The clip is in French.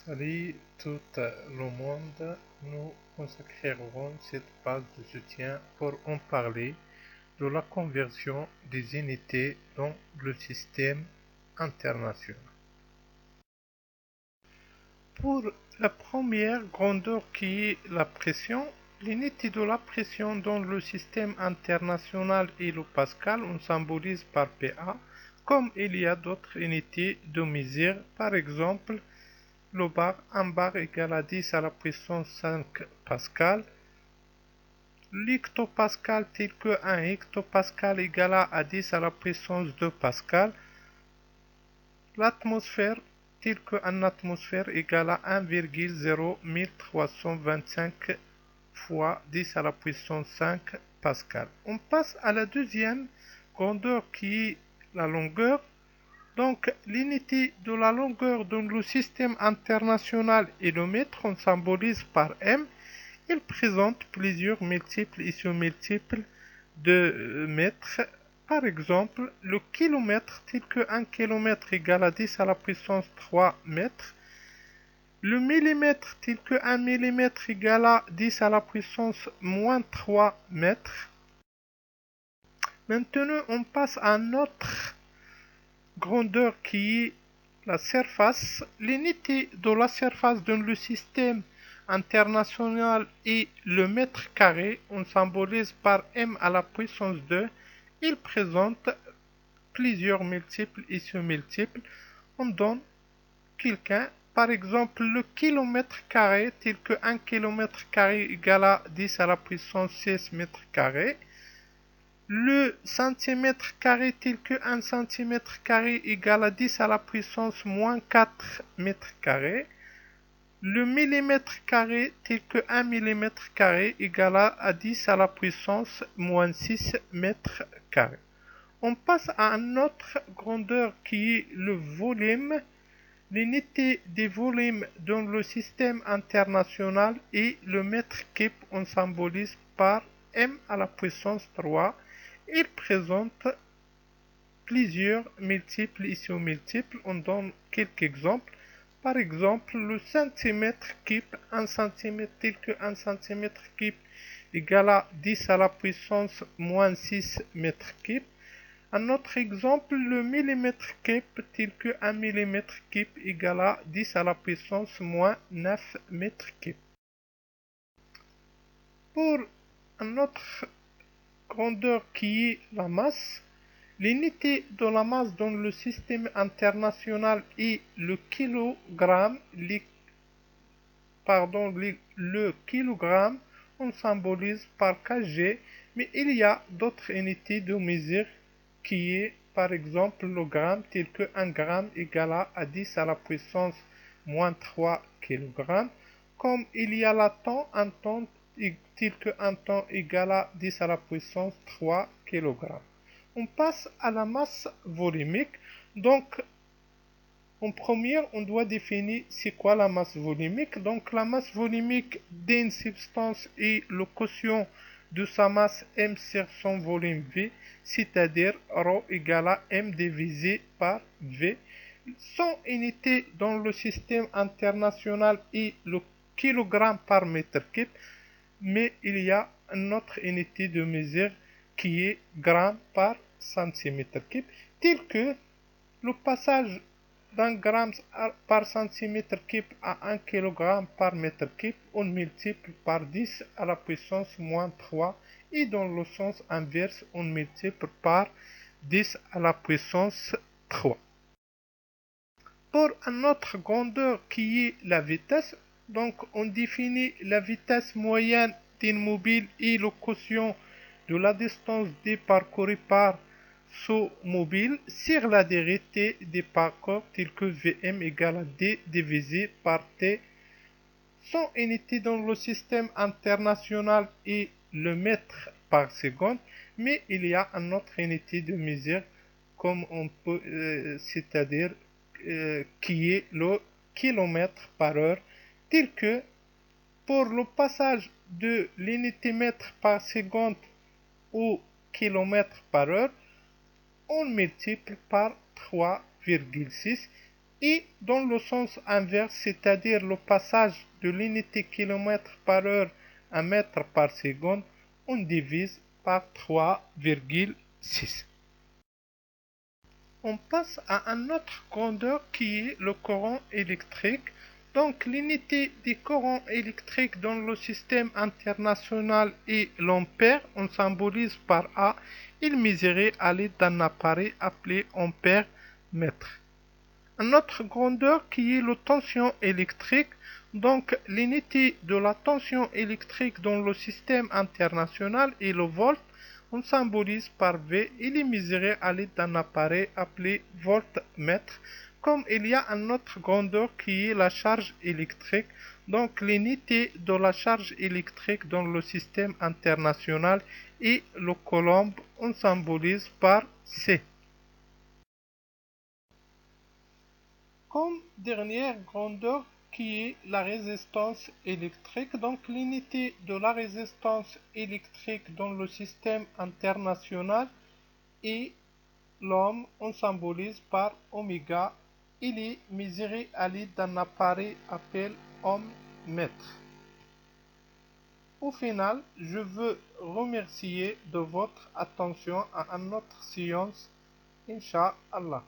Salut tout le monde, nous consacrerons cette base de soutien pour en parler de la conversion des unités dans le système international. Pour la première grandeur qui est la pression, l'unité de la pression dans le système international est le pascal, on symbolise par PA, comme il y a d'autres unités de mesure, par exemple le bar, un bar égale à 10 à la puissance 5 pascal. L'hectopascal tel que 1 hectopascal égale à 10 à la puissance 2 pascal. L'atmosphère tel que 1 atmosphère égale à 1,0325 fois 10 à la puissance 5 pascal. On passe à la deuxième grandeur qui est la longueur. Donc, l'unité de la longueur dans le système international est le mètre, on symbolise par M. Il présente plusieurs multiples et sous-multiples de mètres. Par exemple, le kilomètre, tel que 1 km égale à 10 à la puissance 3 mètres. Le millimètre, tel que 1 millimètre égale à 10 à la puissance moins 3 mètres. Maintenant, on passe à notre grandeur qui est la surface. L'unité de la surface dans le système international est le mètre carré. On symbolise par m à la puissance 2. Il présente plusieurs multiples et sous-multiples. On donne quelqu'un. Par exemple, le kilomètre carré, tel que 1 km carré égale à 10 à la puissance 6 mètres carrés. Le centimètre carré tel que 1 centimètre carré égale à 10 à la puissance moins 4 mètres carrés. Le millimètre carré tel que 1 millimètre carré égale à 10 à la puissance moins 6 mètres carrés. On passe à une autre grandeur qui est le volume. L'unité des volumes dans le système international est le mètre cube. On symbolise par m à la puissance 3. Il présente plusieurs multiples et sous-multiples. On donne quelques exemples. Par exemple, le centimètre cube, 1 centimètre tel que 1 centimètre cube égale à 10 à la puissance moins 6 mètres cube. Un autre exemple, le millimètre cube tel que 1 millimètre cube égale à 10 à la puissance moins 9 mètres cube. Pour une autre grandeur qui est la masse, l'unité de la masse dans le système international est le kilogramme. Le kilogramme, on symbolise par kg, mais il y a d'autres unités de mesure qui est par exemple le gramme, tel que 1 gramme égale à 10 à la puissance moins 3 kg. Comme il y a la temps, un temps tel que 1 temps égale à 10 à la puissance 3 kg. On passe à la masse volumique. Donc, en première, on doit définir c'est quoi la masse volumique. Donc, la masse volumique d'une substance est le quotient de sa masse m sur son volume V, c'est-à-dire ρ égale à m divisé par V. Son unité dans le système international est le kilogramme par mètre cube, mais il y a une autre unité de mesure qui est gramme par centimètre cube, tel que le passage d'un gramme par centimètre cube à 1 kg par mètre cube, on multiplie par 10 à la puissance moins 3 et dans le sens inverse, on multiplie par 10 à la puissance 3. Pour une autre grandeur qui est la vitesse, donc on définit la vitesse moyenne d'une mobile et le quotient de la distance d parcourue par ce mobile sur la durée des parcours tel que Vm égale à d divisé par t. Son unité dans le système international est le mètre par seconde, mais il y a une autre unité de mesure comme on peut, c'est-à-dire qui est le kilomètre par heure, tel que pour le passage de l'unité mètre par seconde au kilomètre par heure, on multiplie par 3,6 Et dans le sens inverse, c'est-à-dire le passage de l'unité kilomètre par heure à mètre par seconde, on divise par 3,6. On passe à une autre grandeur qui est le courant électrique. Donc l'unité du courant électrique dans le système international est l'ampère. On symbolise par A. Il mesuré à l'aide d'un appareil appelé ampère mètre. Une autre grandeur qui est la tension électrique. Donc l'unité de la tension électrique dans le système international est le volt. On symbolise par V. Il est mesuré à l'aide d'un appareil appelé voltmètre. Comme il y a une autre grandeur qui est la charge électrique. Donc l'unité de la charge électrique dans le système international est le coulomb. On symbolise par C. Comme dernière grandeur qui est la résistance électrique. Donc l'unité de la résistance électrique dans le système international est l'ohm. On symbolise par oméga. Il est mesuré à l'aide d'un appareil appelé ohmmètre. Au final, je veux remercier de votre attention à une autre séance. Inch'Allah.